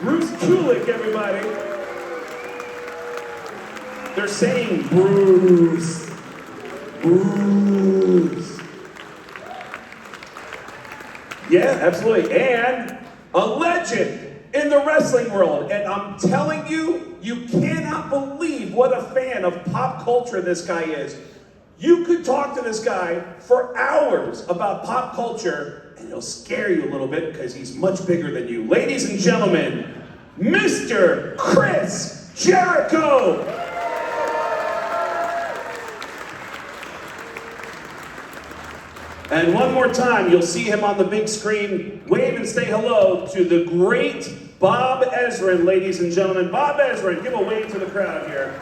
Bruce Kulick, everybody. They're saying Bruce. Bruce. Yeah, absolutely. And a legend in the wrestling world. And I'm telling you, you cannot believe what a fan of pop culture this guy is. You could talk to this guy for hours about pop culture, and he'll scare you a little bit because he's much bigger than you. Ladies and gentlemen, Mr. Chris Jericho! And one more time, you'll see him on the big screen. Wave and say hello to the great Bob Ezrin, ladies and gentlemen. Bob Ezrin, give a wave to the crowd here.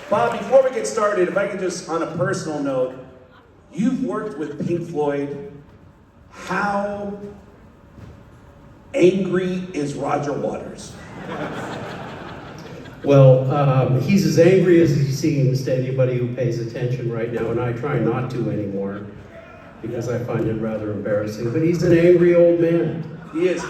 Bob, before we get started, if I could just, on a personal note, you've worked with Pink Floyd. How angry is Roger Waters? Well, he's as angry as he seems to anybody who pays attention right now, and I try not to anymore because I find it rather embarrassing. But he's an angry old man. He is.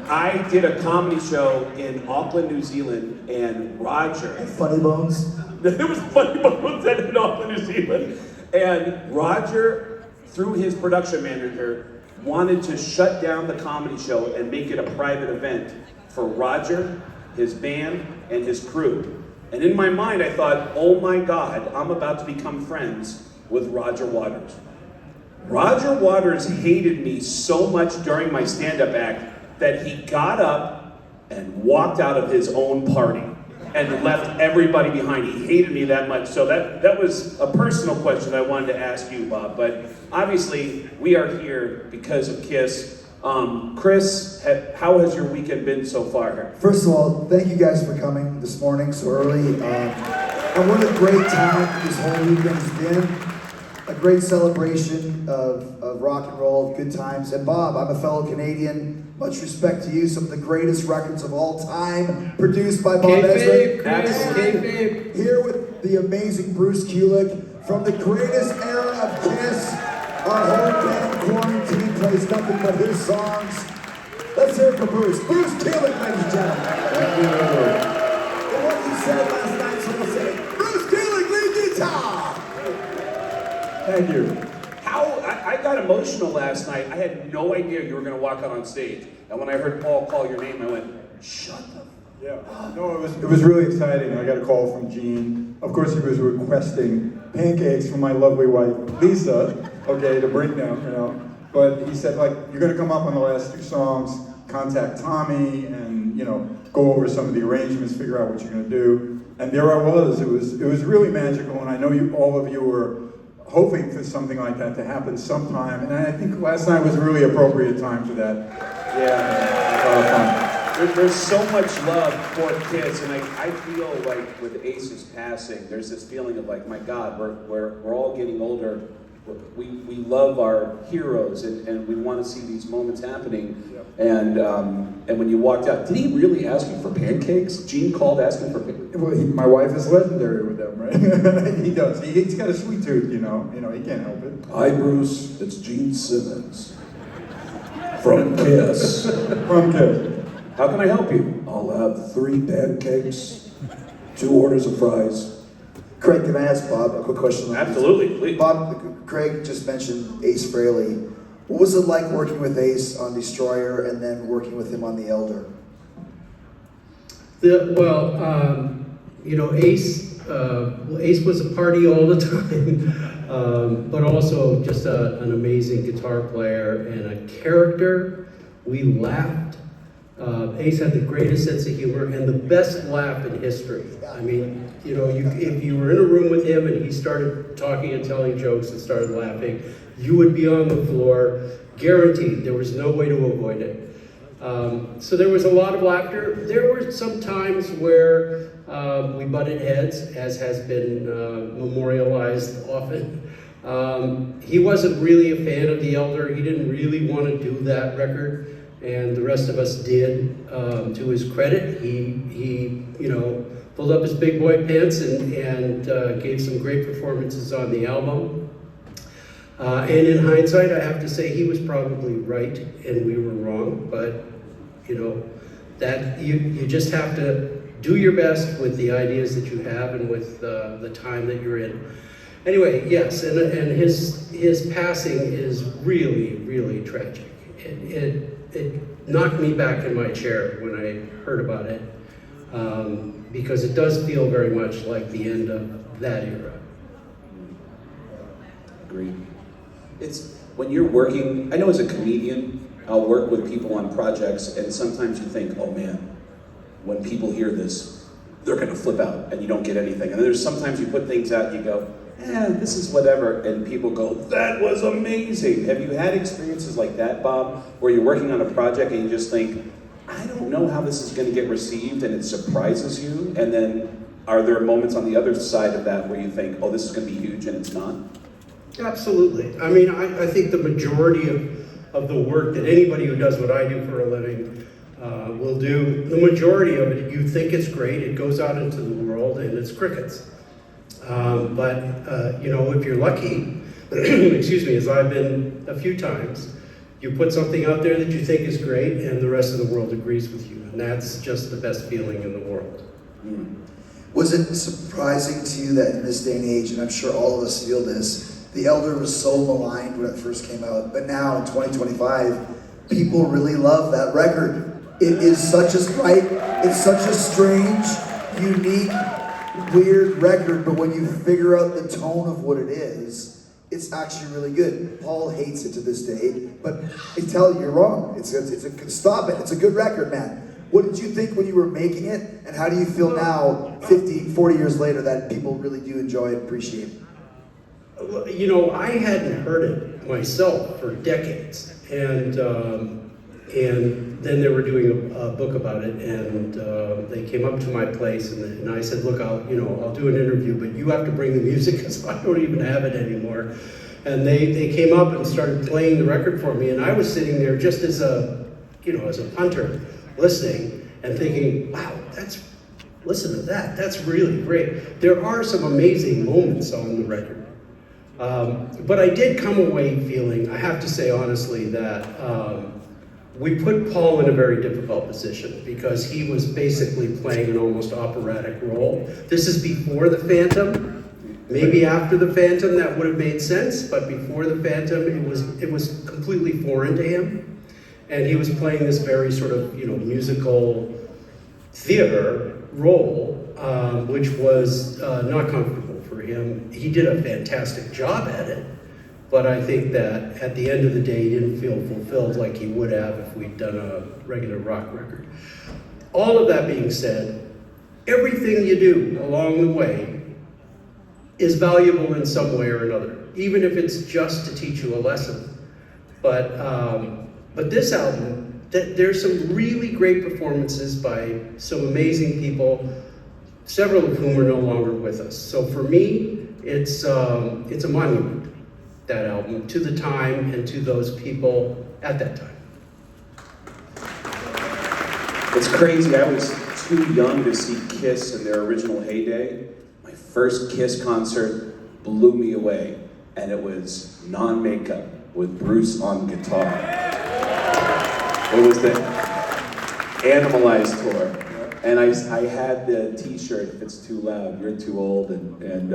I did a comedy show in Auckland, New Zealand, and Roger. Funny Bones? It was Funny Bones in Auckland, New Zealand. And Roger, through his production manager, wanted to shut down the comedy show and make it a private event for Roger, his band, and his crew. And in my mind, I thought, oh my God, I'm about to become friends with Roger Waters. Roger Waters hated me so much during my stand-up act that he got up and walked out of his own party and left everybody behind. He hated me that much. So that was a personal question I wanted to ask you, Bob. But obviously, we are here because of KISS. Chris, how has your weekend been so far? First of all, thank you guys for coming this morning so early. And what a great time this whole weekend has been. A great celebration of rock and roll, of good times. And Bob, I'm a fellow Canadian. Much respect to you. Some of the greatest records of all time produced by Bob Ezrin. Kayfabe. Here with the amazing Bruce Kulick from the greatest era of KISS. Our whole band Quarantine plays nothing but his songs. Let's hear it for Bruce. Bruce Kulick, ladies and gentlemen. Thank you. And what you said last night, so we'll say, Bruce Kulick, lead guitar. Thank you. I got emotional last night. I had no idea you were going to walk out on stage. And when I heard Paul call your name, I went, shut up. Yeah, no, it was really exciting. I got a call from Gene. Of course, he was requesting pancakes from my lovely wife, Lisa, okay, to bring them, you know. But he said, like, you're going to come up on the last two songs, contact Tommy, and, you know, go over some of the arrangements, figure out what you're going to do. And there I was. It was really magical, and I know all of you were hoping for something like that to happen sometime. And I think last night was a really appropriate time for that. Yeah, a lot of fun. There's so much love for KISS, and I feel like with Ace's passing, there's this feeling of like, my God, we're all getting older. We love our heroes, and we want to see these moments happening. Yep. And when you walked out, did he really ask you for pancakes? Gene called asking for pancakes. Well, my wife is legendary with them, right? He does. He's got a sweet tooth, you know. He can't help it. Hi, Bruce. It's Gene Simmons from KISS. From KISS. How can I help you? I'll have 3 pancakes, 2 orders of fries. Craig, can I ask Bob a quick question? Absolutely, please. Bob, Craig just mentioned Ace Frehley. What was it like working with Ace on Destroyer and then working with him on The Elder? Ace was a party all the time, but also just an amazing guitar player and a character. We laughed. Ace had the greatest sense of humor and the best laugh in history. I mean, if you were in a room with him and he started talking and telling jokes and started laughing, you would be on the floor, guaranteed. There was no way to avoid it. So there was a lot of laughter. There were some times where we butted heads, as has been memorialized often. He wasn't really a fan of The Elder. He didn't really want to do that record. And the rest of us did. To his credit, he pulled up his big boy pants and gave some great performances on the album. And in hindsight, I have to say he was probably right and we were wrong, but you know, that you just have to do your best with the ideas that you have and with the time that you're in. Anyway, yes, and his passing is really, really tragic. It knocked me back in my chair when I heard about it, because it does feel very much like the end of that era. Agreed. It's when you're working, I know as a comedian, I'll work with people on projects, and sometimes you think, oh man, when people hear this, they're gonna flip out and you don't get anything. And then there's sometimes you put things out and you go, this is whatever, and people go, that was amazing. Have you had experiences like that, Bob, where you're working on a project and you just think, I don't know how this is gonna get received, and it surprises you, and then are there moments on the other side of that where you think, oh, this is gonna be huge, and it's not? Absolutely. I mean, I think the majority of the work that anybody who does what I do for a living will do, the majority of it, you think it's great, it goes out into the world, and it's crickets. But you know, if you're lucky, excuse me, as I've been a few times, you put something out there that you think is great, and the rest of the world agrees with you, and that's just the best feeling in the world. Was it surprising to you that in this day and age, and I'm sure all of us feel this, The Elder was so maligned when it first came out, but now in 2025, people really love that record. It is such a it's such a strange, unique, weird record, but when you figure out the tone of what it is, it's actually really good. Paul hates it to this day, but I tell you, you're wrong. Stop it. It's a good record, man. What did you think when you were making it, and how do you feel now, 50, 40 years later, that people really do enjoy it, appreciate it? You know, I hadn't heard it myself for decades, and then they were doing a book about it, and they came up to my place, and I said, look, I'll do an interview, but you have to bring the music because I don't even have it anymore. And they came up and started playing the record for me, and I was sitting there just as a punter, listening and thinking, wow, listen to that, that's really great. There are some amazing moments on the record. But I did come away feeling, I have to say honestly, that we put Paul in a very difficult position because he was basically playing an almost operatic role. This is before the Phantom. Maybe after the Phantom that would have made sense, but before the Phantom it was completely foreign to him. And he was playing this very sort of, musical theater role, which was not comfortable for him. He did a fantastic job at it, but I think that at the end of the day, he didn't feel fulfilled like he would have if we'd done a regular rock record. All of that being said, everything you do along the way is valuable in some way or another, even if it's just to teach you a lesson. But this album, there's some really great performances by some amazing people, several of whom are no longer with us. So for me, it's a monument, that album, to the time and to those people at that time. It's crazy, I was too young to see Kiss in their original heyday. My first Kiss concert blew me away, and it was non-makeup with Bruce on guitar. It was the Animalized tour, and I had the t-shirt, if it's too loud, you're too old, and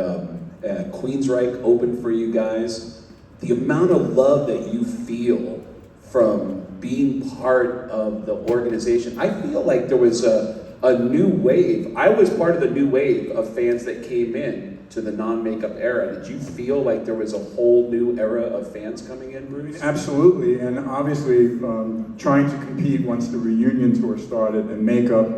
Queensryche opened for you guys. The amount of love that you feel from being part of the organization, I feel like there was a new wave. I was part of the new wave of fans that came in to the non-makeup era. Did you feel like there was a whole new era of fans coming in, Bruce? Absolutely, and obviously trying to compete once the reunion tour started, and makeup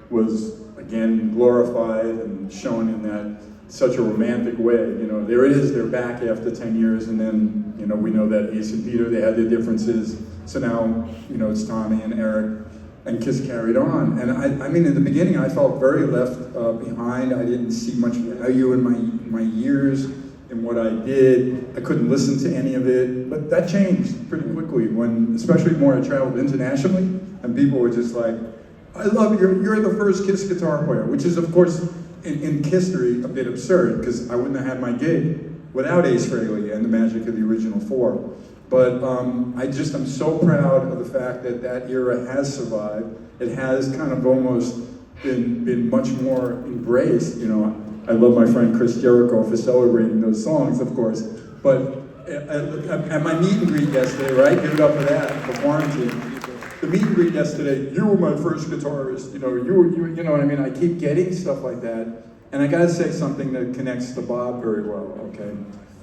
was again glorified and shown in that such a romantic way. There it is, they're back after 10 years, and then we know that Ace and Peter, they had their differences, so now it's Tommy and Eric, and Kiss carried on. And I mean, in the beginning, I felt very left behind. I didn't see much value in my years in what I did. I couldn't listen to any of it, but that changed pretty quickly when, especially more I traveled internationally, and people were just like, I love it, you're the first Kiss guitar player, which is, of course, in history, a bit absurd, because I wouldn't have had my gig without Ace Frehley and the magic of the original four. But I'm so proud of the fact that that era has survived. It has kind of almost been much more embraced. You know, I love my friend Chris Jericho for celebrating those songs, of course. But at my meet and greet yesterday, right? Give it up for that, for quarantine. The meet and greet yesterday, you were my first guitarist. You know, you know what I mean? I keep getting stuff like that. And I gotta say something that connects to Bob very well, okay?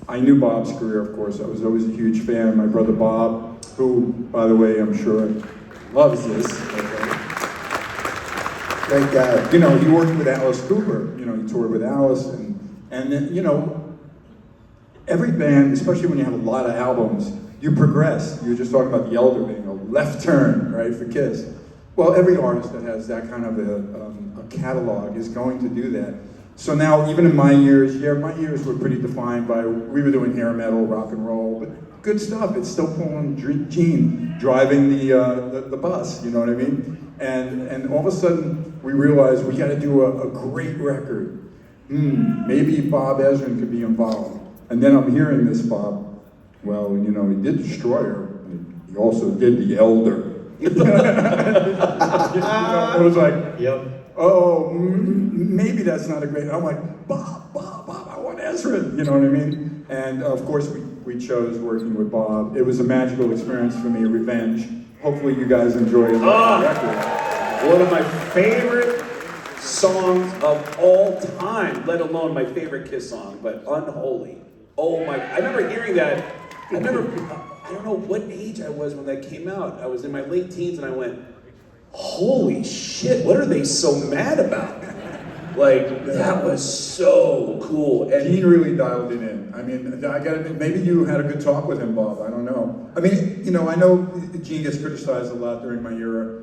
I knew Bob's career, of course. I was always a huge fan. My brother Bob, who, by the way, I'm sure loves this, okay? Great guy. You know, he worked with Alice Cooper. You know, he toured with Alice, and then, you know, every band, especially when you have a lot of albums, you progress. You were just talking about the Elder being a left turn, right, for Kiss. Well, every artist that has that kind of a catalog is going to do that. So now, even in my years, my years were pretty defined by, we were doing hair metal, rock and roll, but good stuff. It's still pulling Gene driving the bus, you know what I mean? And all of a sudden, we realized we got to do a great record. Maybe Bob Ezrin could be involved. And then I'm hearing this, Bob, well, you know, he did Destroyer, he also did The Elder. You know, it was like, Yep. oh, maybe that's not a great. I'm like, Bob, I want Ezrin. You know what I mean? And of course, we chose working with Bob. It was a magical experience for me, revenge. Hopefully, you guys enjoy it. One of my favorite songs of all time, let alone my favorite Kiss song, but Unholy. Oh my, I remember hearing that. I don't know what age I was when that came out. I was in my late teens and I went, holy shit, what are they so mad about? Like, that was so cool. And Gene really dialed it in. I mean, I gotta admit, maybe you had a good talk with him, Bob. I don't know. I mean, you know, I know Gene gets criticized a lot during my era.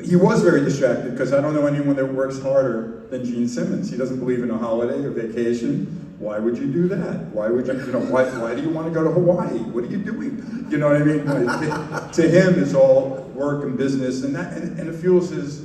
He was very distracted because I don't know anyone that works harder than Gene Simmons. He doesn't believe in a holiday or vacation. Why would you do that? Why would you, why do you want to go to Hawaii? What are you doing? You know what I mean? To him, it's all work and business, and it fuels his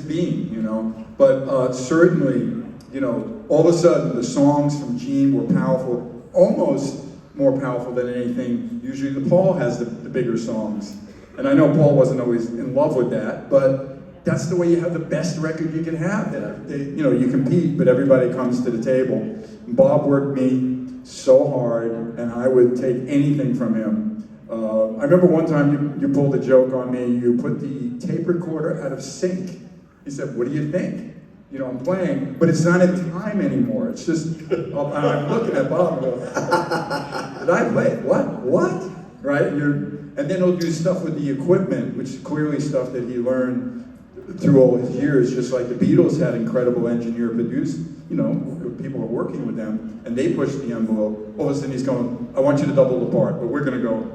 being, you know. But certainly, you know, all of a sudden, the songs from Gene were powerful, almost more powerful than anything. Usually, Paul has the bigger songs. And I know Paul wasn't always in love with that, but that's the way you have the best record you can have. You know, you compete, but everybody comes to the table. Bob worked me so hard, and I would take anything from him. I remember one time you pulled a joke on me. You put the tape recorder out of sync. He said, "What do you think?" You know, I'm playing, but it's not in time anymore. It's just, and I'm looking at Bob and go, "Did I play? What? Right?" And then he'll do stuff with the equipment, which is clearly stuff that he learned through all his years, just like the Beatles had incredible engineer produced, you know, people were working with them, and they pushed the envelope. All of a sudden he's going, I want you to double the part, but we're gonna go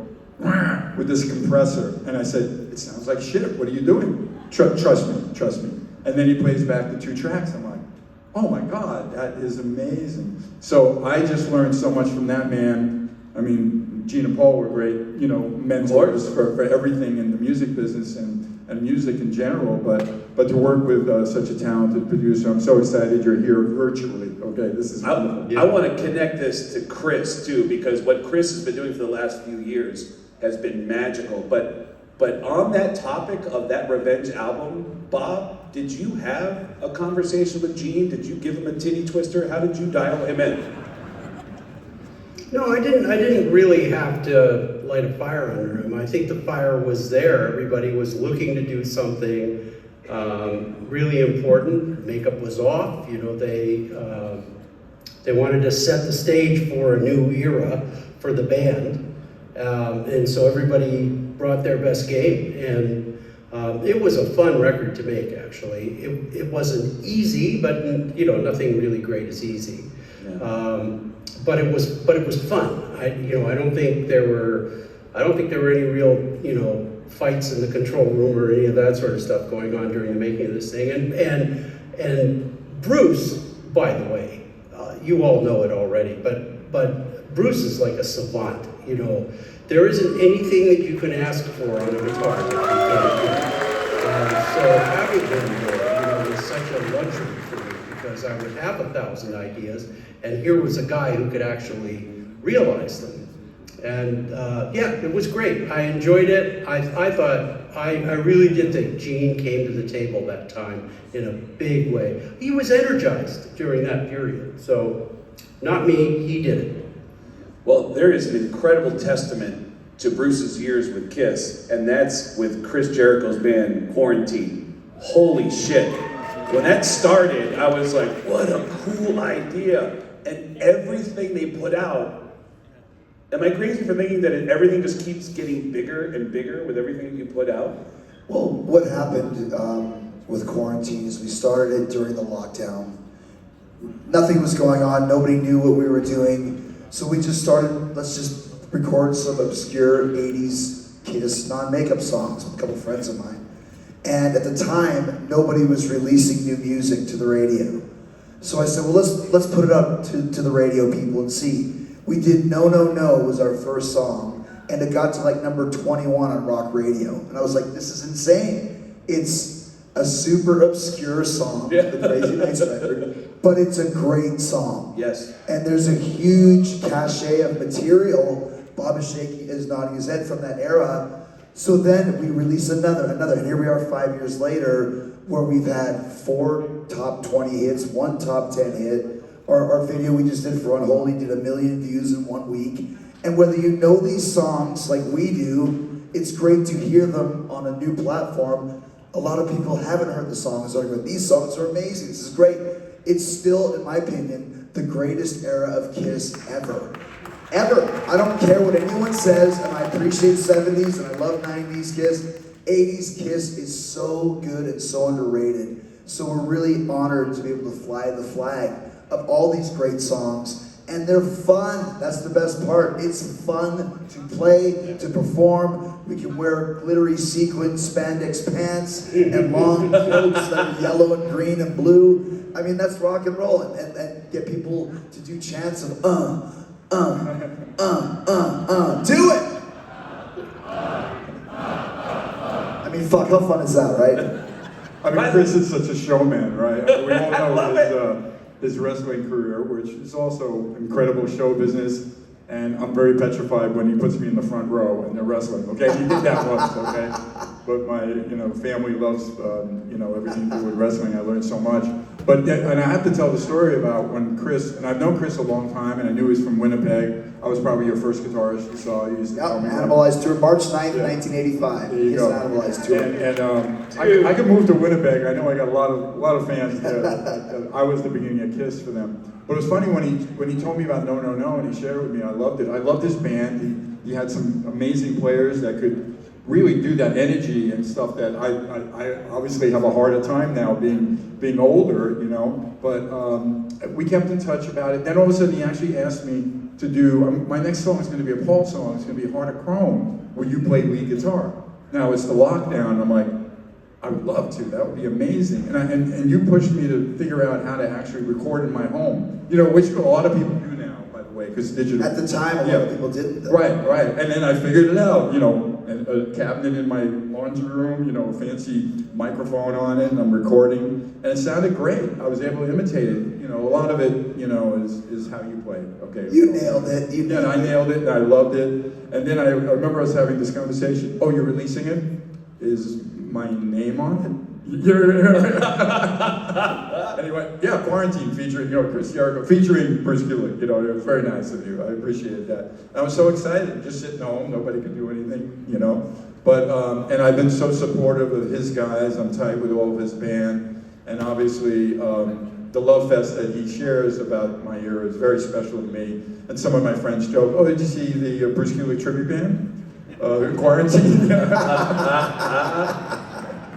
with this compressor. And I said, it sounds like shit, what are you doing? Trust me. And then he plays back the 2 tracks. I'm like, oh my God, that is amazing. So I just learned so much from that man. I mean, Gene and Paul were great, you know, mentors for everything in the music business and music in general, but to work with such a talented producer, I'm so excited you're here virtually. Okay, this is wonderful. I want to connect this to Chris too, because what Chris has been doing for the last few years has been magical. But on that topic of that Revenge album, Bob, did you have a conversation with Gene? Did you give him a titty twister? How did you dial him in? No, I didn't really have to light a fire under him. I think the fire was there. Everybody was looking to do something really important. Makeup was off. You know, they wanted to set the stage for a new era for the band, and so everybody brought their best game. And it was a fun record to make. Actually, it wasn't easy, but you know, nothing really great is easy. Yeah. But it was fun. I don't think there were any real, you know, fights in the control room or any of that sort of stuff going on during the making of this thing. And Bruce, by the way, you all know it already, but Bruce is like a savant. You know, there isn't anything that you can ask for on a guitar that you can't do. So having him there, you know, is such a luxury for me, because I would have 1,000 ideas, And here was a guy who could actually realize them. And yeah, it was great. I enjoyed it. I thought, I really did think Gene came to the table that time in a big way. He was energized during that period. So, not me, he did it. Well, there is an incredible testament to Bruce's years with Kiss, and that's with Chris Jericho's band, Quarantine. Holy shit. When that started, I was like, what a cool idea. And everything they put out, am I crazy for thinking that everything just keeps getting bigger and bigger with everything you put out? Well, what happened with Quarantine is we started it during the lockdown. Nothing was going on, nobody knew what we were doing. So we just started, let's just record some obscure 80s Kiss non-makeup songs with a couple friends of mine. And at the time, nobody was releasing new music to the radio. So I said, well, let's put it up to the radio people and see. We did No, No, No was our first song, and it got to like number 21 on rock radio. And I was like, this is insane. It's a super obscure song, the Crazy Nights record, but it's a great song. Yes. And there's a huge cachet of material. Bob is nodding his head from that era. So then we release another, and here we are 5 years later, where we've had 4 top 20 hits, 1 top 10 hit. Our video we just did for Unholy did 1 million views in 1 week. And whether you know these songs like we do, it's great to hear them on a new platform. A lot of people haven't heard the songs, are going, these songs are amazing, this is great. It's still, in my opinion, the greatest era of Kiss ever. Ever. I don't care what anyone says, and I appreciate 70s and I love 90s Kiss. 80s Kiss is so good and so underrated. So we're really honored to be able to fly the flag of all these great songs. And they're fun. That's the best part. It's fun to play, to perform. We can wear glittery sequin spandex pants and long coats that are yellow and green and blue. I mean, that's rock and roll. And get people to do chants of do it! I mean, fuck, how fun is that, right? I mean, Chris is such a showman, right? We all know his wrestling career, which is also incredible show business, and I'm very petrified when he puts me in the front row and they're wrestling. Okay, he did that once. Okay, but my family loves everything to do with wrestling. I learned so much. But and I have to tell the story about when Chris, and I've known Chris a long time, and I knew he was from Winnipeg. I was probably your first guitarist you saw. You used to tell me. Animalized Tour, March 9th, 1985. There you go. Animalized Tour. And I could move to Winnipeg. I know I got a lot of fans there. I was the beginning of Kiss for them. But it was funny when he told me about No, No, No, and he shared it with me. I loved it. I loved his band. He had some amazing players that could really do that energy and stuff that I obviously have a harder time now being older, But we kept in touch about it. Then all of a sudden he actually asked me to do, my next song is going to be a Paul song. It's going to be Heart of Chrome, where you play lead guitar. Now it's the lockdown. I'm like, I would love to. That would be amazing. And you pushed me to figure out how to actually record in my home, which a lot of people do now, by the way, because digital. At the time, a lot of people didn't. Though. Right. And then I figured it out, a cabinet in my laundry room, a fancy microphone on it, and I'm recording, and it sounded great. I was able to imitate it. A lot of it, is how you play it. Okay. You nailed it. I nailed it, and I loved it. And then I remember us having this conversation. Oh, you're releasing it? Is my name on it? Anyway, yeah, Quarantine featuring, Chris Jericho, featuring Bruce Kulick. It was very nice of you. I appreciated that. I was so excited, just sitting home, nobody could do anything, But, and I've been so supportive of his guys. I'm tight with all of his band. And obviously, the love fest that he shares about my era is very special to me. And some of my friends joke, oh, did you see the Bruce Kulick tribute band? Quarantine.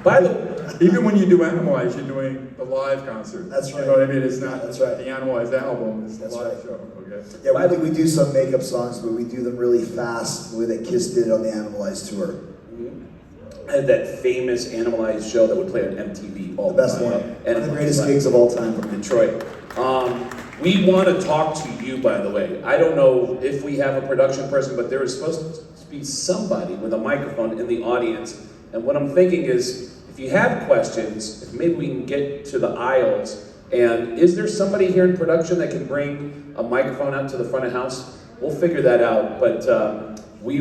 By the way, even when you do Animalize, you're doing the live concert. That's right. You know what I mean? It's not That's right. the Animalize album, it's the That's live right. show. Okay. Yeah, we do some makeup songs, but we do them really fast, the way that Kiss did on the Animalized Tour. I had that famous Animalized show that would play on MTV all The best time. one. One of the greatest gigs of all time. From Detroit. We want to talk to you, by the way. I don't know if we have a production person, but there is supposed to be somebody with a microphone in the audience. And what I'm thinking is, if you have questions, if maybe we can get to the aisles And is there somebody here in production that can bring a microphone out to the front of house? We'll figure that out, but we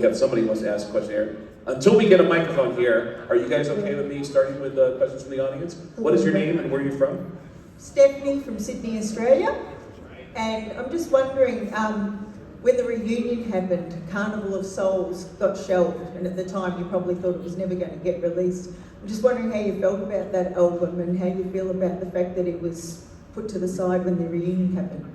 have somebody who wants to ask a question here. Until we get a microphone here, are you guys okay with me starting with questions from the audience? What is your name and where are you from? Stephanie from Sydney, Australia. And I'm just wondering, when the reunion happened, Carnival of Souls got shelved, and at the time you probably thought it was never going to get released. I'm just wondering how you felt about that album and how you feel about the fact that it was put to the side when the reunion happened.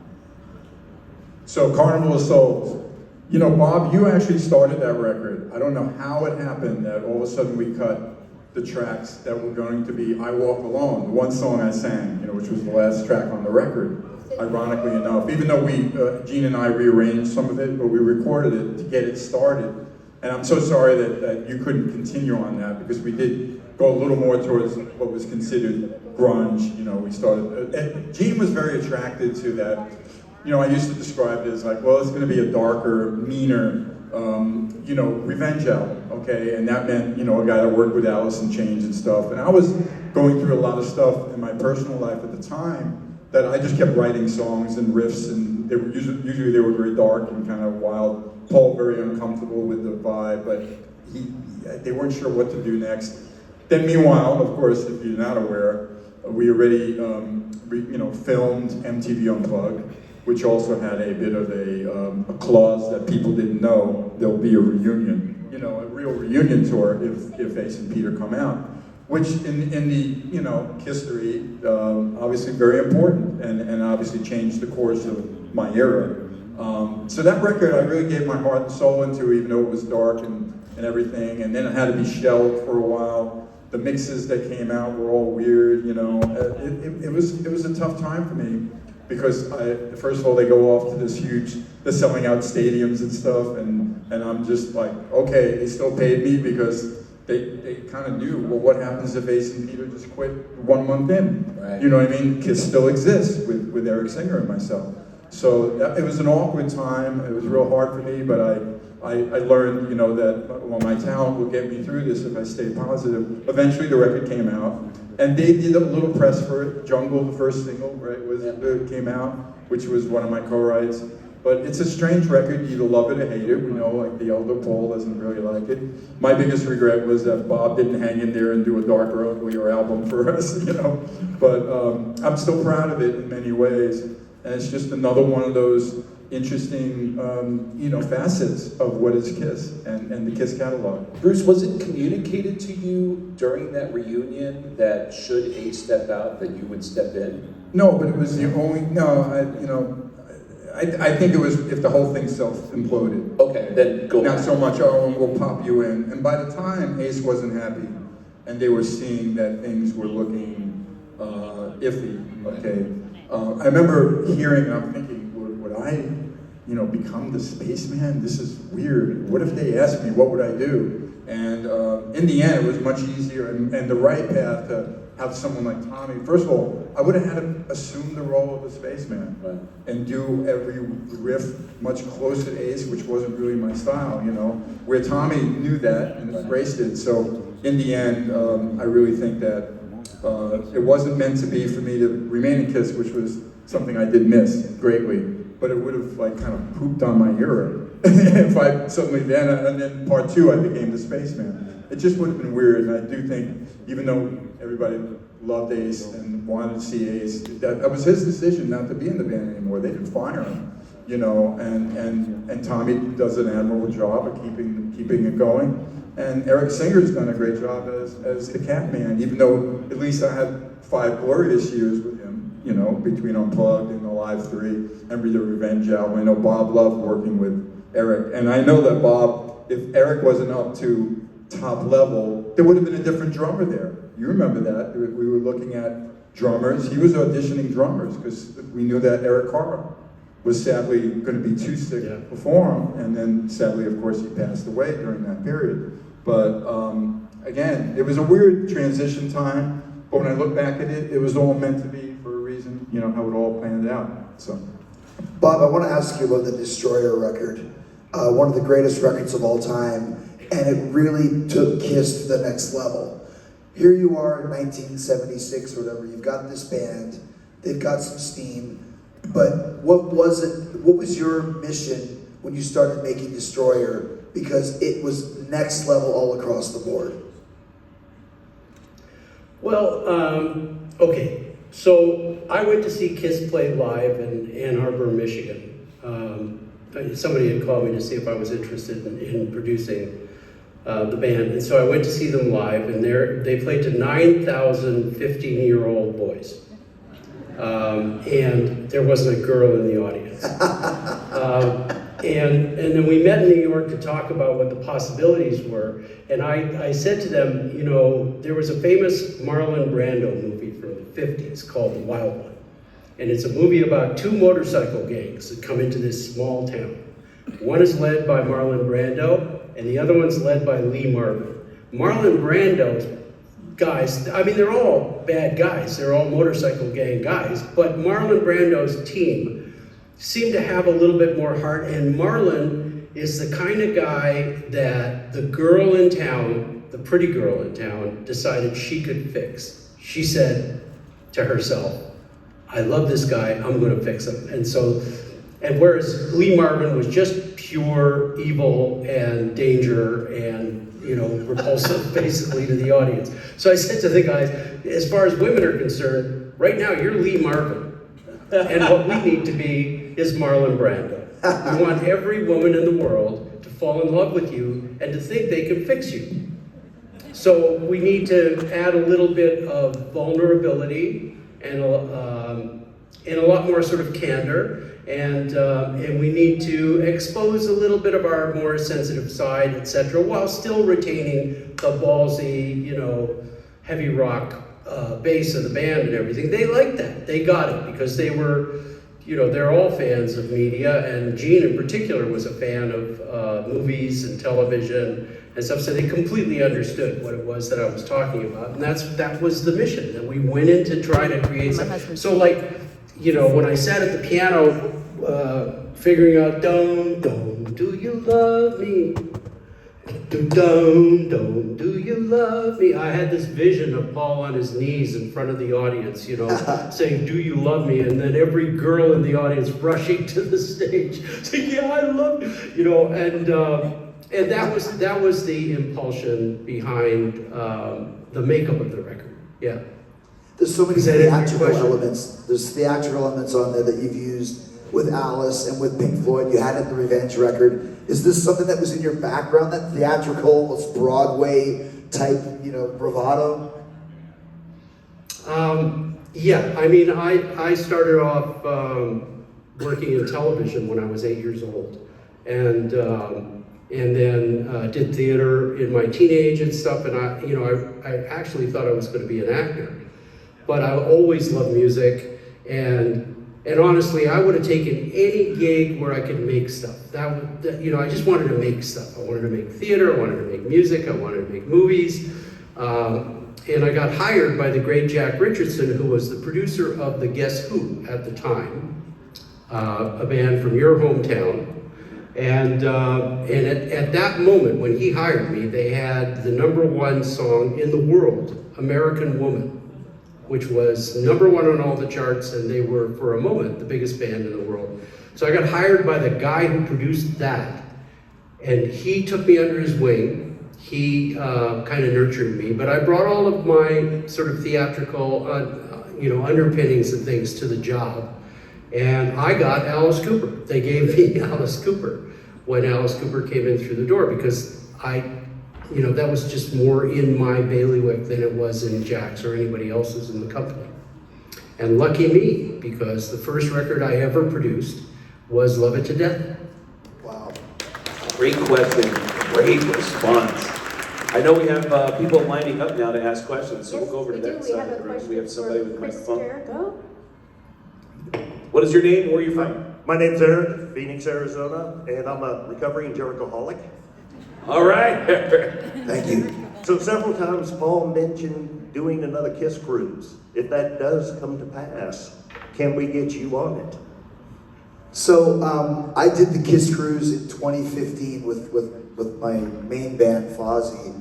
So Carnival of Souls. You know, Bob, you actually started that record. I don't know how it happened that all of a sudden we cut the tracks that were going to be I Walk Alone, the one song I sang, which was the last track on the record, ironically enough. Even though Gene and I rearranged some of it, but we recorded it to get it started. And I'm so sorry that you couldn't continue on that, because we did go a little more towards what was considered grunge. We started, Gene was very attracted to that. I used to describe it as like, well, it's going to be a darker, meaner, revenge album, okay? And that meant, a guy that worked with Alice in Chains and stuff. And I was going through a lot of stuff in my personal life at the time that I just kept writing songs and riffs, and they were usually they were very dark and kind of wild. Paul very uncomfortable with the vibe, but they weren't sure what to do next. Then meanwhile, of course, if you're not aware, we already, filmed MTV Unplugged, which also had a bit of a clause that people didn't know there'll be a reunion, a real reunion tour if Ace and Peter come out, which in the history, obviously very important and obviously changed the course of my era. So that record I really gave my heart and soul into, even though it was dark and everything, and then it had to be shelved for a while. The mixes that came out were all weird, it was a tough time for me. Because first of all, they go off to this huge, they're selling out stadiums and stuff, and I'm just like, okay, they still paid me because they kind of knew, well, what happens if Ace and Peter just quit 1 month in? Right. You know what I mean? Kiss still exists with Eric Singer and myself. So it was an awkward time. It was real hard for me, but I learned, that, well, my talent will get me through this if I stay positive. Eventually the record came out. And they did a little press for it. Jungle, the first single, right, came out, which was one of my co-writes. But it's a strange record. You either love it or hate it. We know, like, the elder Paul doesn't really like it. My biggest regret was that Bob didn't hang in there and do a darker, uglier album for us, But I'm still proud of it in many ways. And it's just another one of those interesting, facets of what is Kiss and the Kiss catalog. Bruce, was it communicated to you during that reunion that should Ace step out, that you would step in? No, but it was the only, I think it was if the whole thing self-imploded. Okay, then go Not on. so much, oh, we'll pop you in. And by the time Ace wasn't happy, and they were seeing that things were looking iffy, okay? I remember hearing, and I'm thinking, would I, become the spaceman? This is weird. What if they asked me, what would I do? And in the end, it was much easier and the right path to have someone like Tommy. First of all, I would have had to assume the role of the spaceman and do every riff much closer to Ace, which wasn't really my style, where Tommy knew that and embraced it. So in the end, I really think that it wasn't meant to be for me to remain in Kiss, which was something I did miss greatly. But it would have kind of pooped on my era if I suddenly and then part 2 I became the spaceman. It just would have been weird, and I do think, even though everybody loved Ace and wanted to see Ace, that was his decision not to be in the band anymore. They didn't fire him, and Tommy does an admirable job of keeping it going. And Eric Singer's done a great job as the Cat Man, even though at least I had 5 glorious years with him, between Unplugged and the Live 3 and the Revenge album. I know Bob loved working with Eric, and I know that Bob, if Eric wasn't up to top level, there would have been a different drummer there. You remember that? We were looking at drummers. He was auditioning drummers because we knew that Eric Carr was sadly going to be too sick to perform, and then sadly, of course, he passed away during that period. But again, it was a weird transition time, but when I look back at it, it was all meant to be for a reason, how it all planned out. So, Bob, I want to ask you about the Destroyer record, one of the greatest records of all time, and it really took Kiss to the next level. Here you are in 1976 or whatever, you've got this band, They've got some steam. But what was your mission when you started making Destroyer? Because it was next level all across the board. Well, okay. So I went to see Kiss play live in Ann Arbor, Michigan. Somebody had called me to see if I was interested in producing the band. And so I went to see them live, and they played to 9,000 15-year-old boys. And there wasn't a girl in the audience. And then we met in New York to talk about what the possibilities were. And I said to them, you know, there was a famous Marlon Brando movie from the 50s called The Wild One. And it's a movie about two motorcycle gangs that come into this small town. One is led by Marlon Brando, and the other one's led by Lee Marvin. Marlon Brando's guys, I mean, they're all bad guys. They're all motorcycle gang guys. But Marlon Brando's team seemed to have a little bit more heart. And Marlon is the kind of guy that the girl in town, the pretty girl in town, decided she could fix. She said to herself, I love this guy, I'm gonna fix him. And whereas Lee Marvin was just pure evil and danger and, you know, repulsive basically to the audience. So I said to the guys, as far as women are concerned, right now you're Lee Marvin. And what we need to be is Marlon Brando. We want every woman in the world to fall in love with you and to think they can fix you. So we need to add a little bit of vulnerability and a lot more sort of candor, and we need to expose a little bit of our more sensitive side, etc., while still retaining the ballsy, you know, heavy rock bass of the band and everything. They liked that. They got it because they were, you know, they're all fans of media, and Gene in particular was a fan of movies and television and stuff, so they completely understood what it was that I was talking about, and that was the mission, that we went in to try to create something. So like, you know, when I sat at the piano figuring out, don't, do you love me? Don't, do you love me? I had this vision of Paul on his knees in front of the audience, you know, saying, do you love me? And then every girl in the audience rushing to the stage, saying, yeah, I love you, you know, and that was the impulsion behind the makeup of the record, yeah. There's so many theatrical elements. There's theatrical elements on there that you've used with Alice and with Pink Floyd. You had it in the Revenge record. Is this something that was in your background, that theatrical, Broadway type, you know, bravado? Yeah, I mean, I started off working in television when I was 8 years old, and then did theater in my teenage and stuff. And I actually thought I was going to be an actor, but I always loved music, and honestly, I would have taken any gig where I could make stuff. I just wanted to make stuff. I wanted to make theater, I wanted to make music, I wanted to make movies. And I got hired by the great Jack Richardson, who was the producer of the Guess Who at the time, a band from your hometown. And at that moment, when he hired me, they had the #1 song in the world, American Woman, which was #1 on all the charts, and they were, for a moment, the biggest band in the world. So I got hired by the guy who produced that, and he took me under his wing. He kind of nurtured me, but I brought all of my sort of theatrical, underpinnings and things to the job, and I got Alice Cooper. They gave me Alice Cooper when Alice Cooper came in through the door, because that was just more in my bailiwick than it was in Jack's or anybody else's in the company. And lucky me, because the first record I ever produced was Love It to Death. Wow. Great question, great response. I know we have people lining up now to ask questions, so we'll go over to that side of the room. We have somebody with a microphone. Jericho. What is your name? Where are you from? My name's Eric, Phoenix, Arizona, and I'm a recovering Jericho-holic. All right. Thank you. So several times Paul mentioned doing another Kiss cruise. If that does come to pass, can we get you on it? So I did the Kiss Cruise in 2015 with my main band, Fozzy.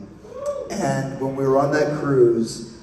And when we were on that cruise,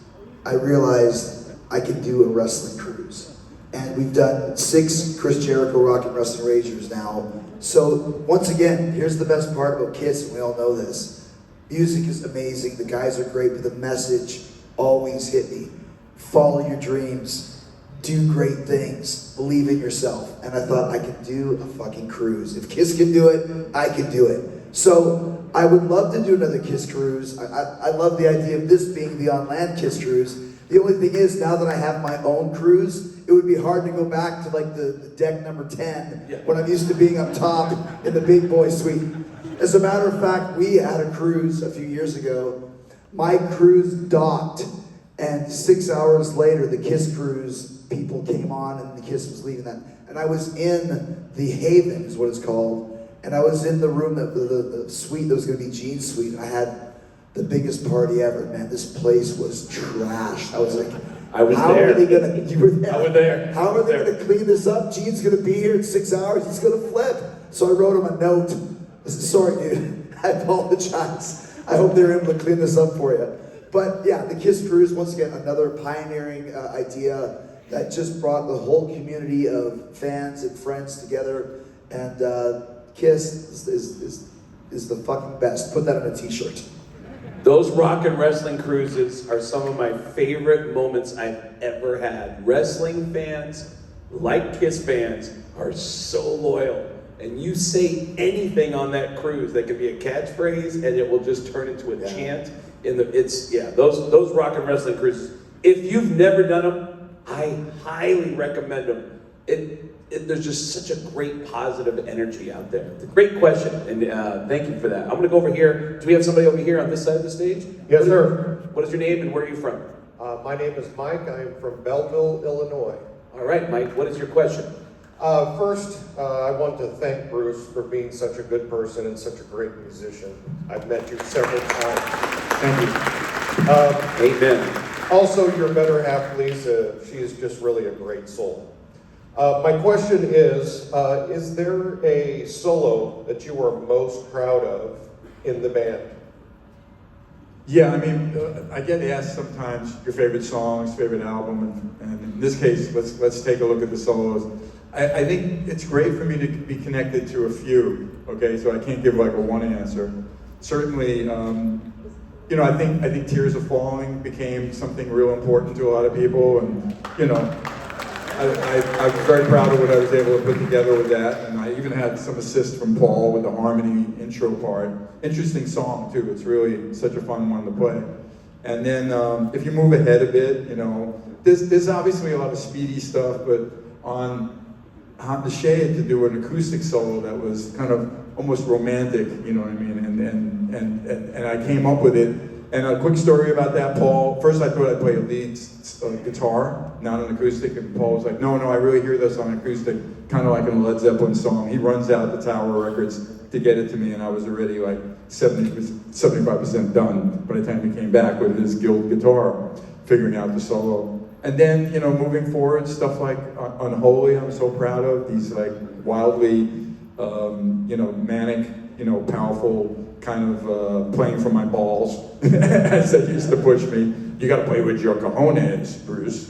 I realized I could do a wrestling cruise. and we've done 6 Chris Jericho Rock and Wrestling Ragers now. So once again, here's the best part about Kiss, and we all know this. Music is amazing, the guys are great, but the message always hit me. Follow your dreams, do great things, believe in yourself. And I thought, I can do a fucking cruise. If Kiss can do it, I can do it. So I would love to do another Kiss cruise. I love the idea of this being the on-land Kiss cruise. The only thing is, now that I have my own cruise, it would be hard to go back to like the deck number 10 when I'm used to being up top in the big boy suite. As a matter of fact, we had a cruise a few years ago. My cruise docked, and 6 hours later, the Kiss cruise people came on, and the Kiss was leaving that. And I was in the Haven, is what it's called, and I was in the room, the suite that was going to be Gene's suite, and I had the biggest party ever, man. This place was trash. I was like, how are they gonna, you were there? I was there. How are they gonna clean this up? Gene's gonna be here in 6 hours, he's gonna flip. So I wrote him a note. I said, sorry dude, I apologize. I hope they're able to clean this up for you. But yeah, the Kiss Cruise, once again, another pioneering idea that just brought the whole community of fans and friends together. And Kiss is the fucking best. Put that on a t-shirt. Those rock and wrestling cruises are some of my favorite moments I've ever had. Wrestling fans, like Kiss fans, are so loyal. And you say anything on that cruise that could be a catchphrase, and it will just turn into a chant. Those rock and wrestling cruises. If you've never done them, I highly recommend them. There's just such a great positive energy out there. It's a great question, and thank you for that. I'm going to go over here. Do we have somebody over here on this side of the stage? Yes, sir. What is your name and where are you from? My name is Mike. I'm from Belleville, Illinois. All right, Mike, what is your question? First, I want to thank Bruce for being such a good person and such a great musician. I've met you several times. Thank you. Amen. Also, your better half, Lisa, she is just really a great soul. My question is there a solo that you are most proud of in the band? Yeah, I mean, I get asked sometimes your favorite songs, favorite album, and in this case, let's take a look at the solos. I think it's great for me to be connected to a few. Okay, so I can't give like a one answer. Certainly, I think Tears Are Falling became something real important to a lot of people, and I was very proud of what I was able to put together with that, and I even had some assist from Paul with the harmony intro part. Interesting song too, it's really such a fun one to play. And then if you move ahead a bit, there's obviously a lot of speedy stuff, but on the Shade to do an acoustic solo that was kind of almost romantic, you know what I mean, and I came up with it. And a quick story about that, Paul. First I thought I'd play a lead guitar, not an acoustic, and Paul was like, no, I really hear this on acoustic, kind of like in a Led Zeppelin song. He runs out to Tower Records to get it to me, and I was already like 75% done by the time he came back with his Guild guitar, figuring out the solo. And then, moving forward, stuff like Unholy, I'm so proud of. These like wildly, manic, powerful, kind of playing for my balls, as they used to push me. You got to play with your cojones, Bruce.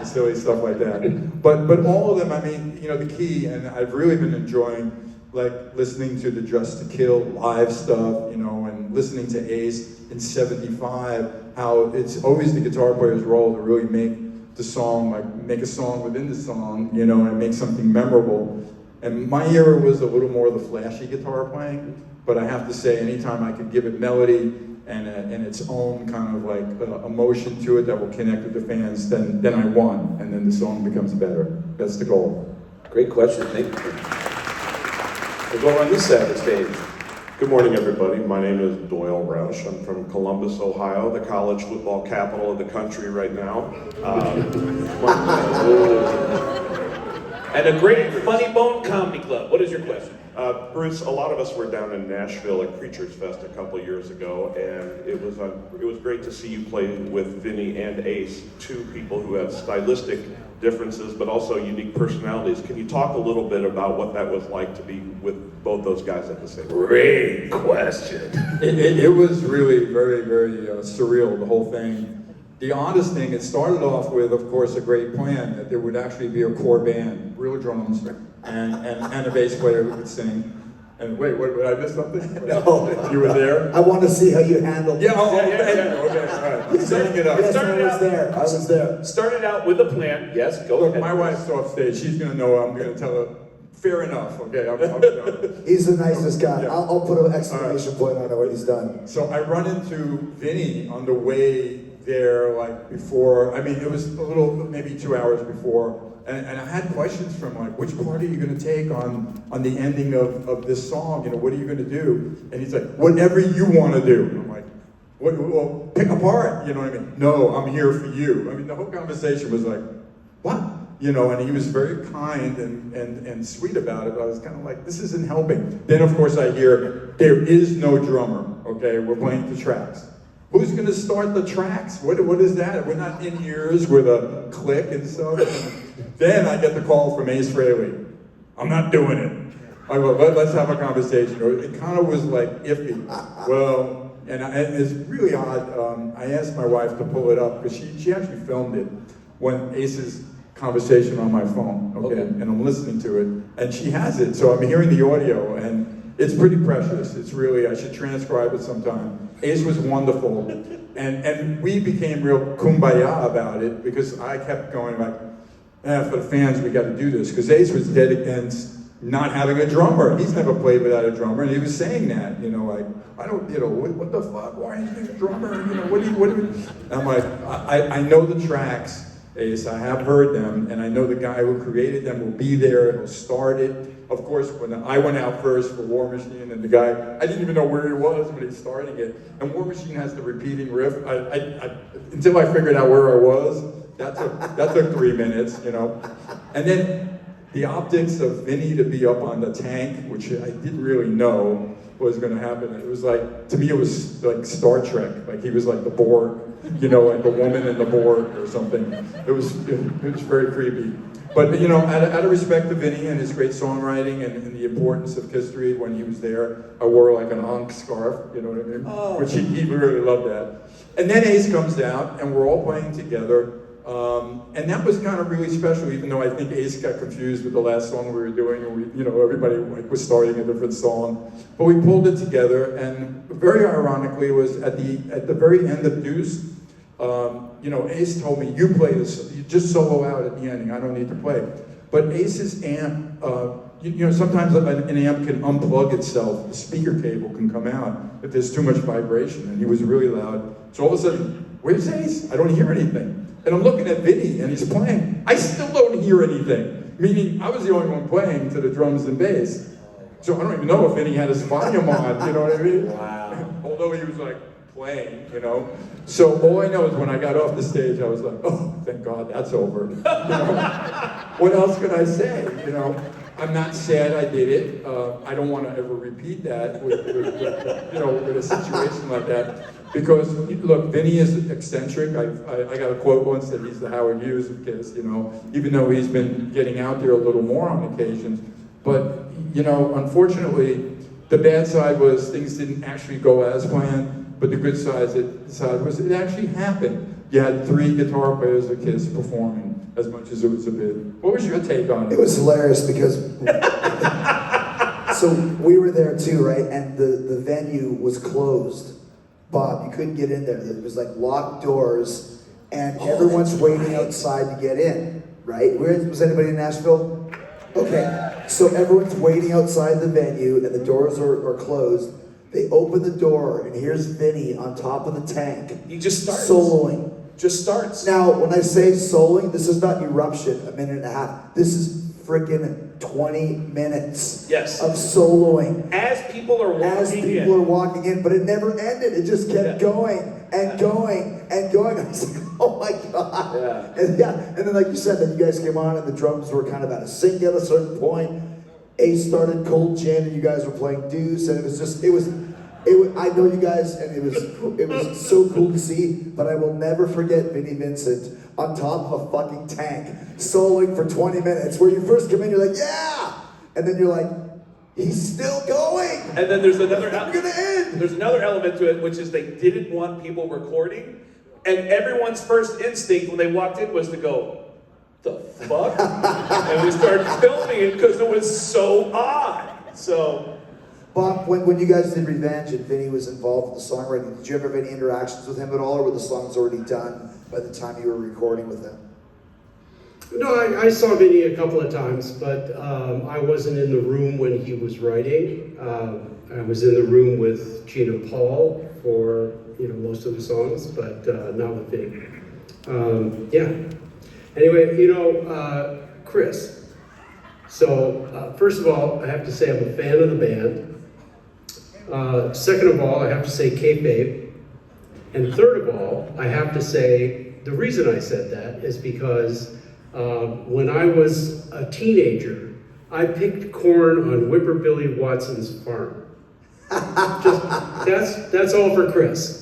Silly stuff like that. But all of them, I mean, the key, and I've really been enjoying like listening to the Just to Kill live stuff, and listening to Ace in '75. How it's always the guitar player's role to really make the song, like make a song within the song, and make something memorable. And my era was a little more of the flashy guitar playing. But I have to say, anytime I could give it melody and its own kind of like emotion to it that will connect with the fans, then I won, and then the song becomes better. That's the goal. Great question, thank you. We'll go on this side of the stage. Good morning, everybody. My name is Doyle Roush. I'm from Columbus, Ohio, the college football capital of the country right now. And a great Funny Bone Comedy Club. What is your question? Bruce, a lot of us were down in Nashville at Preachers Fest a couple of years ago, and it was great to see you play with Vinny and Ace, two people who have stylistic differences, but also unique personalities. Can you talk a little bit about what that was like to be with both those guys at the same time? Great question. It was really very, very surreal, the whole thing. the oddest thing, it started off with, of course, a great plan that there would actually be a core band, real drums, and a bass player who could sing. And wait, what, did I miss something? No. You were there? I want to see how you handled it. Yeah, thank you. Okay, all right. I'm setting it up. Yes, I was there. Started out with a plan. Yes, go Look, ahead. my wife's off stage. She's going to know I'm going to tell her. Fair enough. Okay, I'm done. He's the nicest guy. Yeah. I'll put an exclamation point on it when he's done. So I run into Vinny on the way there, like before. I mean, it was a little, maybe 2 hours before. And I had questions from like, which part are you going to take on the ending of this song? You know, what are you going to do? And he's like, whatever you want to do. And I'm like, well, pick a part. You know what I mean? No, I'm here for you. I mean, the whole conversation was like, what? You know, and he was very kind and sweet about it. But I was kind of like, this isn't helping. Then, of course, I hear, there is no drummer. Okay, we're playing the tracks. Who's going to start the tracks? What is that? We're not in ears with a click and stuff. And then I get the call from Ace Frehley. I'm not doing it. I go, let's have a conversation. It kind of was like iffy. Well, and it's really odd. I asked my wife to pull it up because she actually filmed it when Ace's conversation on my phone. Okay, and I'm listening to it, and she has it. So I'm hearing the audio, and it's pretty precious. It's really, I should transcribe it sometime. Ace was wonderful, and we became real kumbaya about it because I kept going like, for the fans, we got to do this. Because Ace was dead against not having a drummer. He's never played without a drummer, and he was saying that, you know, like, I don't, you know, what the fuck? Why are you a drummer? You know, what do you? I'm like, I know the tracks, Ace. I have heard them, and I know the guy who created them will be there. He'll start it. Of course, when I went out first for War Machine, and the guy, I didn't even know where he was when he started it. And War Machine has the repeating riff. Until I figured out where I was, that took 3 minutes, you know. And then the optics of Vinny to be up on the tank, which I didn't really know was going to happen. It was like, to me, it was like Star Trek. Like he was like the Borg, you know, like the woman in the Borg or something. It was very creepy. But, you know, out of respect to Vinny and his great songwriting and the importance of history when he was there, I wore like an Ankh scarf, you know what I mean? Oh. Which he really loved that. And then Ace comes out, and we're all playing together. And that was kind of really special, even though I think Ace got confused with the last song we were doing, and you know, everybody was starting a different song. But we pulled it together, and very ironically, it was at the very end of Deuce. You know, Ace told me, you play this, you just solo out at the ending, I don't need to play. But Ace's amp, you know, sometimes an amp can unplug itself, the speaker cable can come out if there's too much vibration, and he was really loud. So all of a sudden, where's Ace? I don't hear anything. And I'm looking at Vinny, and he's playing. I still don't hear anything, meaning I was the only one playing to the drums and bass. So I don't even know if Vinny had his volume on, you know what I mean? Wow. Although he was like, playing, you know. So all I know is when I got off the stage, I was like, oh, thank God that's over. You know? What else could I say? You know, I'm not sad I did it. I don't want to ever repeat that with you know, with a situation like that. Because look, Vinny is eccentric. I got a quote once that he's the Howard Hughes of Kiss. You know, even though he's been getting out there a little more on occasions. But you know, unfortunately, the bad side was things didn't actually go as planned. But the good side was it actually happened. You had 3 guitar players of Kiss performing as much as it was a bid. What was your take on it? It was hilarious because so we were there too, right? And the venue was closed. Bob, you couldn't get in there. It was like locked doors, and everyone's waiting outside to get in, right? Was anybody in Nashville? Okay, so everyone's waiting outside the venue, and the doors are closed. They open the door, and here's Vinny on top of the tank. He just starts. Soloing. Just starts. Now, when I say soloing, this is not Eruption, a minute and a half. This is freaking 20 minutes of soloing. As people are walking in. But it never ended. It just kept going and going and going. I was like, oh my God. Yeah. And then like you said, then you guys came on and the drums were kind of out of sync at a certain point. Ace started Cold Gin and you guys were playing Deuce, and it was I know you guys, and it was so cool to see, but I will never forget Vinnie Vincent on top of a fucking tank, soloing for 20 minutes, where you first come in, you're like, yeah! And then you're like, he's still going! And then there's another I'm gonna end! There's another element to it, which is they didn't want people recording And everyone's first instinct when they walked in was to go, the fuck? And we started filming it because it was so odd. So, Bob, when you guys did Revenge and Vinny was involved with the songwriting, did you ever have any interactions with him at all, or were the songs already done by the time you were recording with him? No, I saw Vinny a couple of times, but I wasn't in the room when he was writing. I was in the room with Gina Paul for most of the songs, but not with Vinny. Yeah. Anyway, Chris. So first of all, I have to say I'm a fan of the band. Second of all, I have to say kayfabe. And third of all, I have to say the reason I said that is because when I was a teenager, I picked corn on Whipper Billy Watson's farm. That's all for Chris.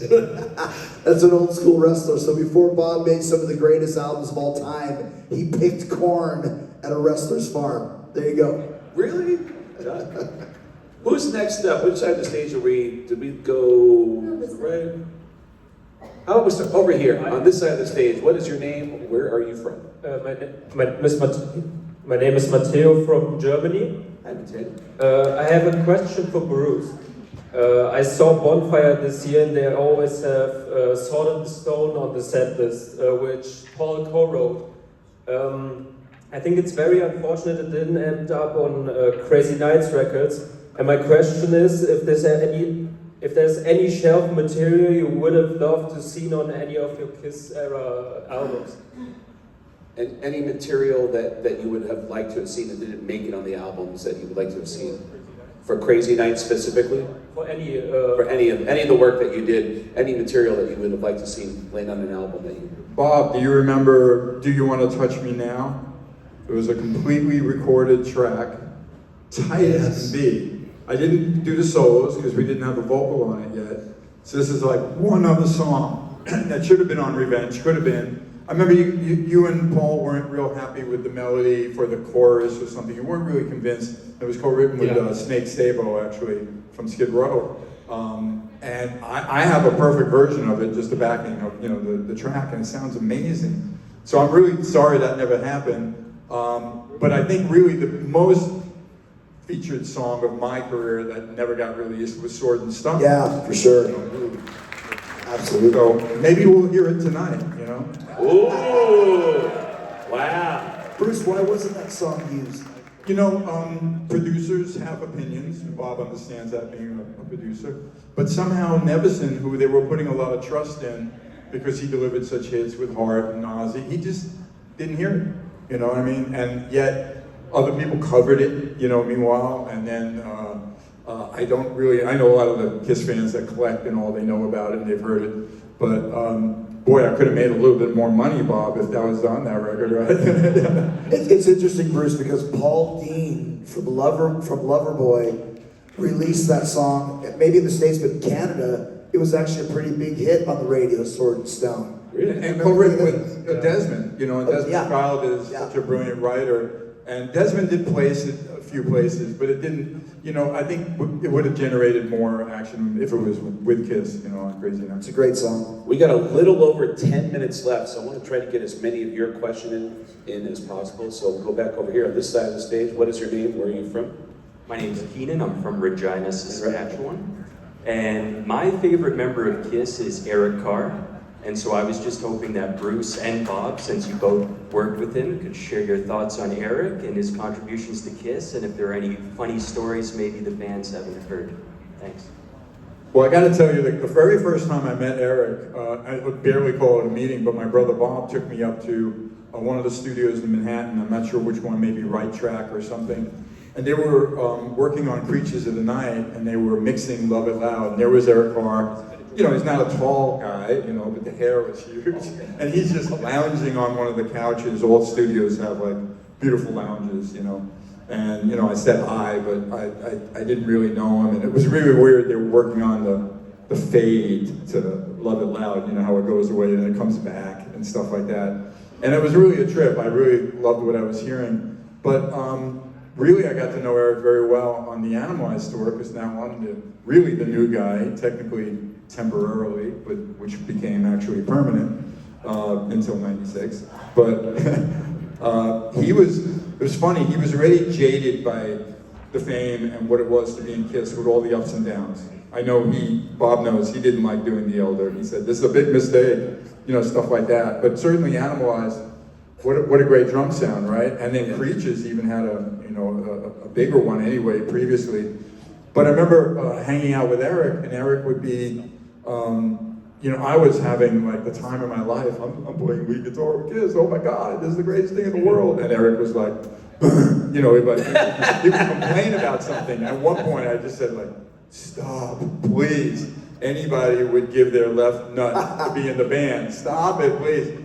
That's an old school wrestler. So before Bob made some of the greatest albums of all time, he picked corn at a wrestler's farm. There you go. really? Who's next up? Which side of the stage are we? Did we go right? How about we start over here on this side of the stage? What is your name? Where are you from? My name is Matteo from Germany. Hi, Matteo. I have a question for Bruce. I saw Bonfire this year, and they always have Sword and Stone on the set list, which Paul co-wrote. I think it's very unfortunate it didn't end up on Crazy Nights Records. And my question is, if there's any shelf material you would have loved to see on any of your Kiss era albums. And any material that you would have liked to have seen that didn't make it on the albums that you would like to have seen? For Crazy Nights specifically? For any For any of the work that you did, any material that you would have liked to see land on an album that you... Bob, do you remember Do You Want to Touch Me Now? It was a completely recorded track, tight as can be. I didn't do the solos because we didn't have a vocal on it yet. So this is like one other song that should have been on Revenge, could have been. I remember you and Paul weren't real happy with the melody for the chorus or something. You weren't really convinced. It was co-written with Snake Stabo, actually, from Skid Row. And I have a perfect version of it, just the backing of the track, and it sounds amazing. So I'm really sorry that never happened. But I think really the most featured song of my career that never got released was Sword and Stone. Yeah, for sure. Absolutely. So maybe we'll hear it tonight, Ooh! Wow! Bruce, why wasn't that song used? Producers have opinions. Bob understands that being a producer. But somehow Nevison, who they were putting a lot of trust in because he delivered such hits with Heart and Ozzy, he just didn't hear it. You know what I mean? And yet other people covered it, meanwhile. And then I know a lot of the Kiss fans that collect and all, they know about it and they've heard it. But boy, I could have made a little bit more money, Bob, if that was on that record, right? It's interesting, Bruce, because Paul Dean from Loverboy released that song, maybe in the States, but in Canada, it was actually a pretty big hit on the radio, Sword and Stone. Really? And co-written with Desmond, and Desmond Child is Yeah. such a brilliant writer. And Desmond did place it a few places, but it didn't, I think it would have generated more action if it was with Kiss, on Crazy Nights. It's a great song. We got a little over 10 minutes left, so I want to try to get as many of your questions in as possible. So we'll go back over here on this side of the stage. What is your name? Where are you from? My name's Keenan. I'm from Regina, Saskatchewan. And my favorite member of Kiss is Eric Carr. And so I was just hoping that Bruce and Bob, since you both worked with him, could share your thoughts on Eric and his contributions to Kiss, and if there are any funny stories maybe the fans haven't heard. Thanks. Well, I got to tell you, the very first time I met Eric, I would barely call it a meeting, but my brother Bob took me up to one of the studios in Manhattan. I'm not sure which one, maybe Right Track or something. And they were working on Creatures of the Night, and they were mixing Love It Loud. And there was Eric Carr. He's not a tall guy, but the hair was huge. And he's just lounging on one of the couches. All studios have beautiful lounges, And, I said hi, but I didn't really know him. And it was really weird. They were working on the fade to Love It Loud, how it goes away and it comes back and stuff like that. And it was really a trip. I really loved what I was hearing. But really, I got to know Eric very well on the Animalized tour, because now I'm really the new guy, technically temporarily, but which became actually permanent until '96. But it was funny. He was already jaded by the fame and what it was to be in Kiss with all the ups and downs. I know Bob knows, he didn't like doing the Elder. He said, this is a big mistake, stuff like that. But certainly Animalize, what a great drum sound, right? And then Creatures even had a bigger one anyway previously. But I remember hanging out with Eric, and Eric would be, I was having like the time of my life. I'm playing lead guitar with Kiss. Oh my God, this is the greatest thing in the world. And Eric was like, he would complain about something. At one point, I just said like, stop, please. Anybody would give their left nut to be in the band. Stop it, please.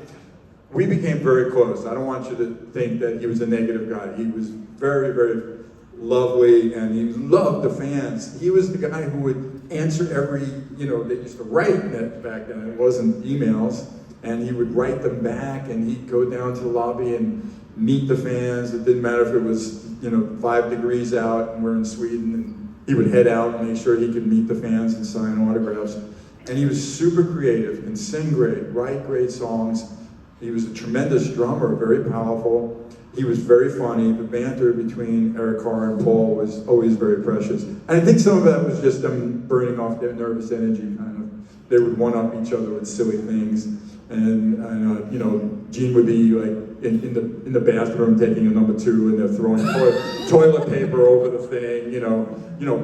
We became very close. I don't want you to think that he was a negative guy. He was very, very lovely, and he loved the fans. He was the guy who would answer every, they used to write back then. It wasn't emails. And he would write them back, and he'd go down to the lobby and meet the fans. It didn't matter if it was, 5 degrees out and we're in Sweden, and he would head out and make sure he could meet the fans and sign autographs. And he was super creative and sing great, write great songs. He was a tremendous drummer, very powerful. He was very funny. The banter between Eric Carr and Paul was always very precious. And I think some of that was just them burning off their nervous energy, kind of. They would one-up each other with silly things. And Gene would be like in the bathroom taking a number 2, and they're throwing toilet paper over the thing,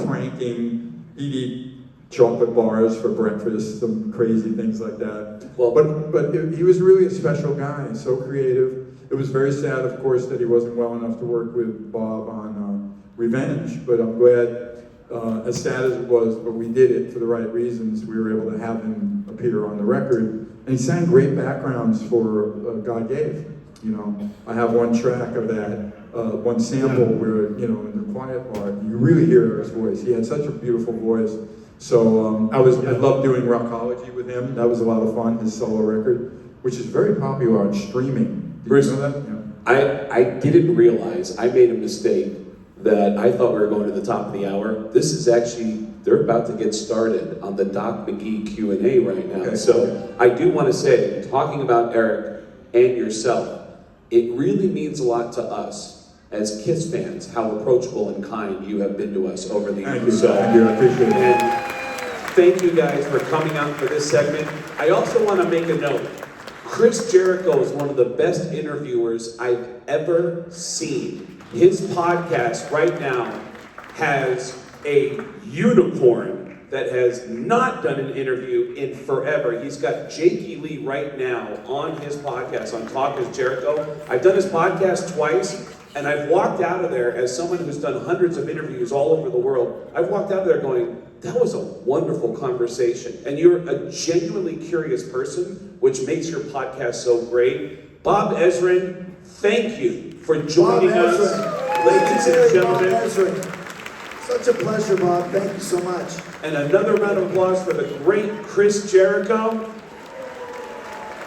pranking. He'd eat chocolate bars for breakfast, some crazy things like that. He was really a special guy, so creative. It was very sad, of course, that he wasn't well enough to work with Bob on Revenge, but I'm glad, as sad as it was, but we did it for the right reasons. We were able to have him appear on the record. And he sang great backgrounds for God Gave. I have one track of that, one sample where, in the quiet part, you really hear his voice. He had such a beautiful voice. So I loved doing Rockology with him. That was a lot of fun, his solo record, which is very popular on streaming. Did you know that? Yeah. I didn't realize, I made a mistake that I thought we were going to the top of the hour. This is actually, they're about to get started on the Doc McGee Q&A right now. Okay. So I do want to say, talking about Eric and yourself, it really means a lot to us as Kiss fans, how approachable and kind you have been to us over the years. Thank you, I appreciate it. And thank you guys for coming out for this segment. I also want to make a note. Chris Jericho is one of the best interviewers I've ever seen. His podcast right now has a unicorn that has not done an interview in forever. He's got Jakey Lee right now on his podcast, on Talk is Jericho. I've done his podcast twice, and I've walked out of there as someone who's done hundreds of interviews all over the world. I've walked out of there going, that was a wonderful conversation. And you're a genuinely curious person, which makes your podcast so great. Bob Ezrin, thank you for joining us. Ladies and gentlemen. Bob Ezrin. Such a pleasure, Bob. Thank you so much. And another round of applause for the great Chris Jericho.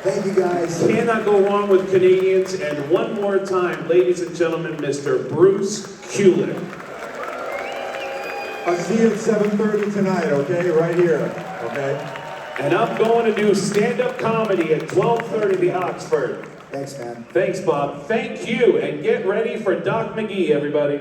Thank you, guys. Cannot go wrong with Canadians. And one more time, ladies and gentlemen, Mr. Bruce Kulick. I'll see you at 7:30 tonight, okay? Right here, okay? And I'm going to do stand-up comedy at 12:30 at the Oxford. Thanks, man. Thanks, Bob. Thank you. And get ready for Doc McGee, everybody.